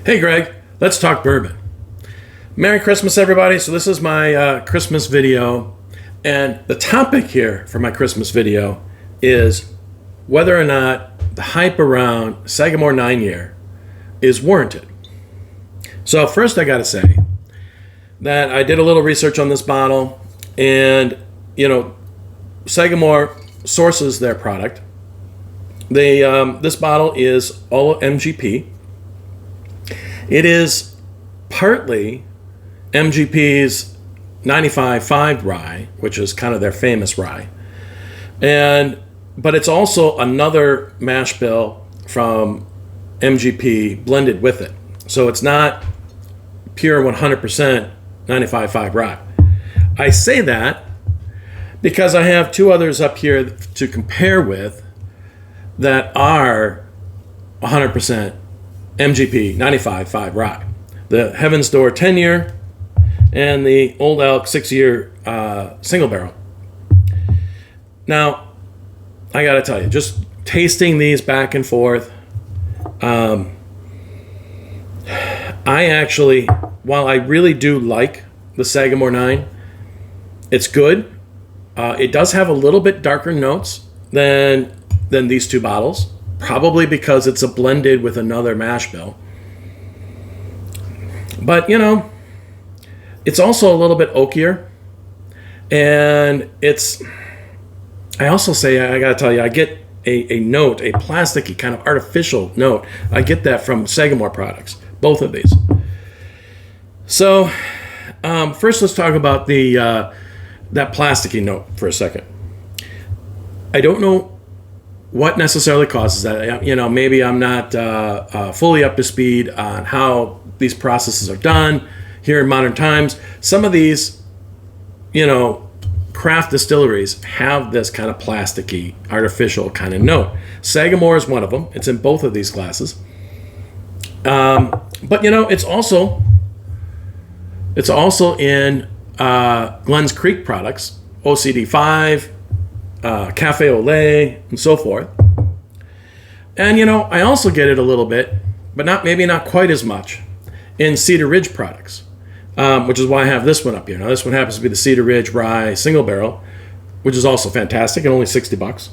Hey Greg, let's talk bourbon. Merry Christmas everybody. So this is my Christmas video, and the topic here for my Christmas video is whether or not the hype around Sagamore 9-year is warranted. So first I gotta say that I did a little research on this bottle, and Sagamore sources their product. This bottle is all MGP. It is partly MGP's 95.5 rye, which is kind of their famous rye, but it's also another mash bill from MGP blended with it. So it's not pure 100% 95.5 rye. I say that because I have two others up here to compare with that are 100% MGP 95.5 rye. The Heaven's Door 10-year and the Old Elk 6-year single barrel. Now, I gotta tell you, just tasting these back and forth, I actually, while I really do like the Sagamore 9, it's good. It does have a little bit darker notes than these two bottles, probably because it's a blended with another mash bill. But it's also a little bit oakier, and I also say, I gotta tell you, I get a note, a plasticky kind of artificial note. I get that from Sagamore products, both of these. So first let's talk about that plasticky note for a second. I don't know what necessarily causes that. Maybe I'm not fully up to speed on how these processes are done here in modern times. Some of these, craft distilleries have this kind of plasticky, artificial kind of note. Sagamore is one of them. It's in both of these glasses. But it's also in Glen's Creek products, OCD5, Cafe au lait, and so forth. And I also get it a little bit, but maybe not quite as much, in Cedar Ridge products, which is why I have this one up here. Now this one happens to be the Cedar Ridge Rye Single Barrel, which is also fantastic and only $60.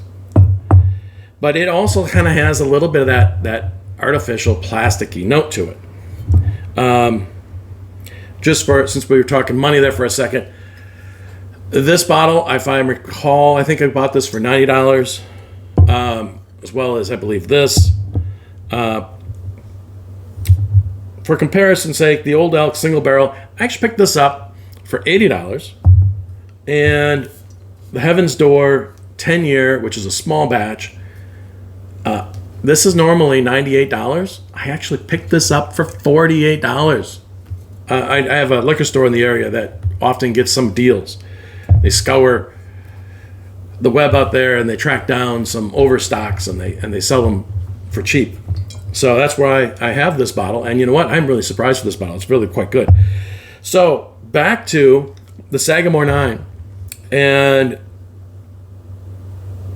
But it also kind of has a little bit of that artificial plasticky note to it. Since we were talking money there for a second, this bottle, if I recall, I think I bought this for $90, as well as I believe this. For comparison's sake, the Old Elk Single Barrel, I actually picked this up for $80. And the Heaven's Door 10-year, which is a small batch, this is normally $98. I actually picked this up for $48. I have a liquor store in the area that often gets some deals. They scour the web out there and they track down some overstocks and they sell them for cheap. So that's why I have this bottle. And you know what? I'm really surprised with this bottle. It's really quite good. So back to the Sagamore 9 and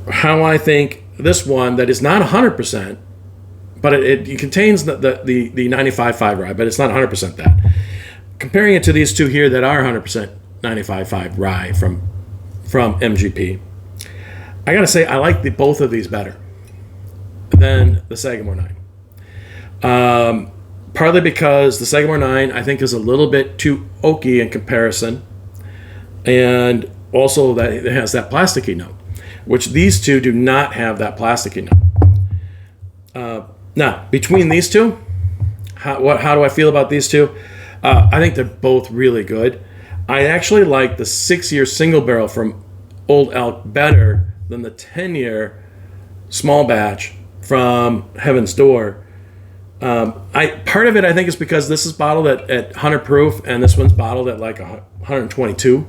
how I think this one that is not 100%, but it contains the 95.5 rye, but it's not 100% that. Comparing it to these two here that are 100% 95.5 rye from MGP, I gotta say I like both of these better than the Sagamore 9. Partly because the Sagamore 9 I think is a little bit too oaky in comparison, and also that it has that plasticky note, which these two do not have that plasticky note. Now between these two, how do I feel about these two? I think they're both really good. I actually like the 6-year single barrel from Old Elk better than the 10-year small batch from Heaven's Door. Part of it I think is because this is bottled at 100 proof and this one's bottled at like 122.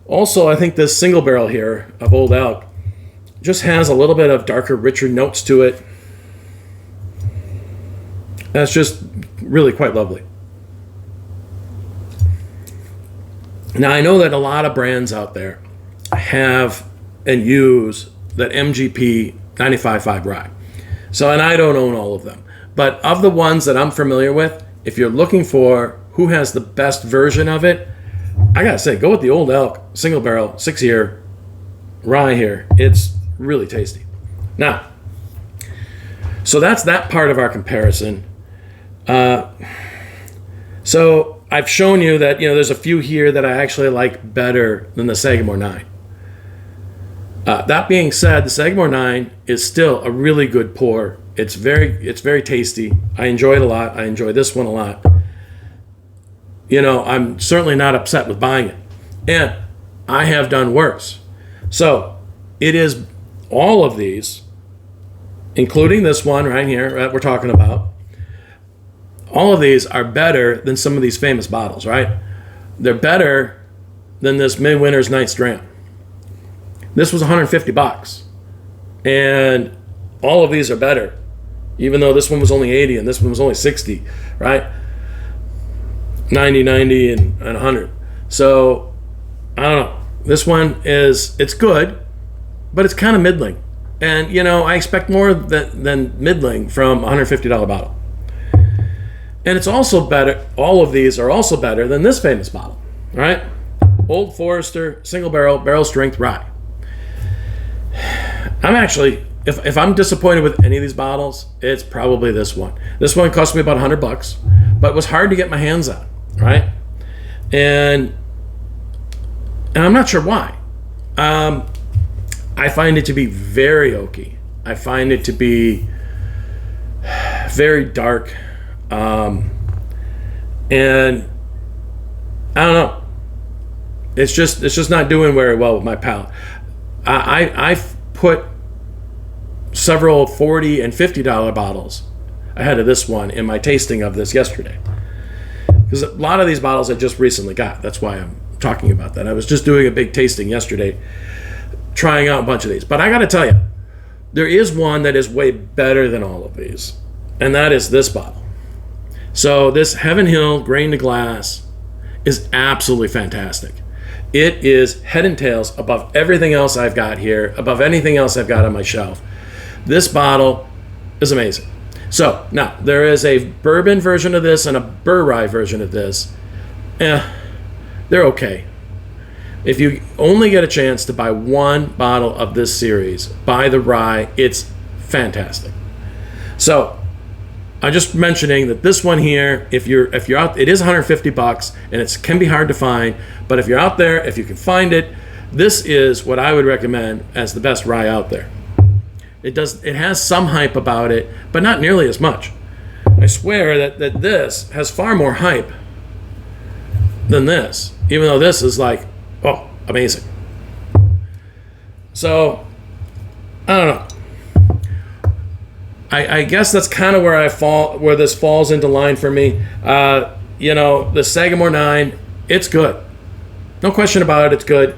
Also, I think this single barrel here of Old Elk just has a little bit of darker, richer notes to it. That's just really quite lovely. Now, I know that a lot of brands out there have and use that MGP 95.5 rye. So, and I don't own all of them, But of the ones that I'm familiar with, if you're looking for who has the best version of it, I gotta say, go with the Old Elk single barrel 6-year rye here. It's really tasty. Now, so that's that part of our comparison. So I've shown you that, there's a few here that I actually like better than the Sagamore 9. That being said, the Sagamore 9 is still a really good pour. It's very tasty. I enjoy it a lot. I enjoy this one a lot. I'm certainly not upset with buying it. And I have done worse. So it is all of these, including this one right here that we're talking about. All of these are better than some of these famous bottles, right? They're better than this Midwinter's Night's Dram. This was $150, and all of these are better, even though this one was only 80 and this one was only 60, right? 90, 90, and 100. So I don't know. This one it's good, but it's kind of middling, and I expect more than middling from a $150 bottle. And it's also better. All of these are also better than this famous bottle, right? Old Forester single barrel strength rye. I'm actually, if I'm disappointed with any of these bottles, it's probably this one. This one cost me about $100, but was hard to get my hands on, right? And I'm not sure why. I find it to be very oaky. I find it to be very dark. And I don't know. It's just not doing very well with my palate. I've put several $40 and $50 bottles ahead of this one in my tasting of this yesterday, because a lot of these bottles I just recently got. That's why I'm talking about that. I was just doing a big tasting yesterday, trying out a bunch of these. But I got to tell you, there is one that is way better than all of these, and that is this bottle. So this Heaven Hill Grain to Glass is absolutely fantastic. It is head and tails above everything else I've got here, above anything else I've got on my shelf. This bottle is amazing. So now there is a bourbon version of this and a Burr Rye version of this. They're okay. If you only get a chance to buy one bottle of this series, buy the rye. It's fantastic. So I'm just mentioning that this one here, if you're out, it is $150 and it can be hard to find, but if you're out there, if you can find it, this is what I would recommend as the best rye out there. It has some hype about it, but not nearly as much. I swear that this has far more hype than this, even though this is like, oh, amazing. So I don't know. I guess that's kind of where this falls into line for me. The Sagamore 9, it's good. No question about it, it's good.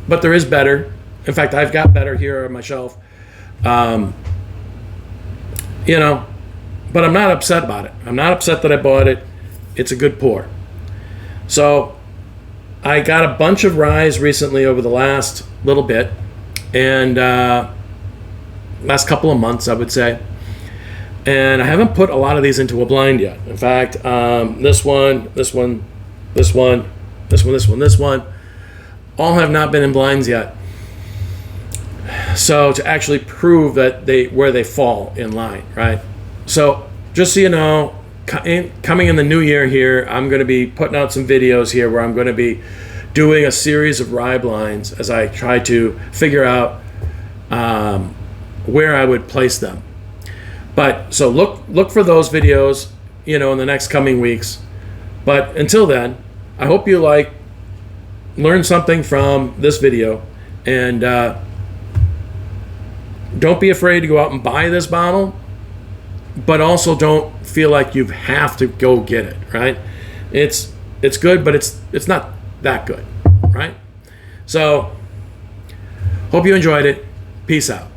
But there is better. In fact, I've got better here on my shelf. But I'm not upset about it. I'm not upset that I bought it. It's a good pour. So I got a bunch of ryes recently over the last little bit. And last couple of months, I would say. And I haven't put a lot of these into a blind yet. In fact, this one, all have not been in blinds yet. So to actually prove that where they fall in line, right? So just so you know, coming in the new year here, I'm going to be putting out some videos here where I'm going to be doing a series of rye blinds as I try to figure out where I would place them. But so look for those videos, in the next coming weeks. But until then, I hope you learn something from this video, and don't be afraid to go out and buy this bottle, but also don't feel like you have to go get it, right? It's good, but it's not that good, right? So hope you enjoyed it. Peace out.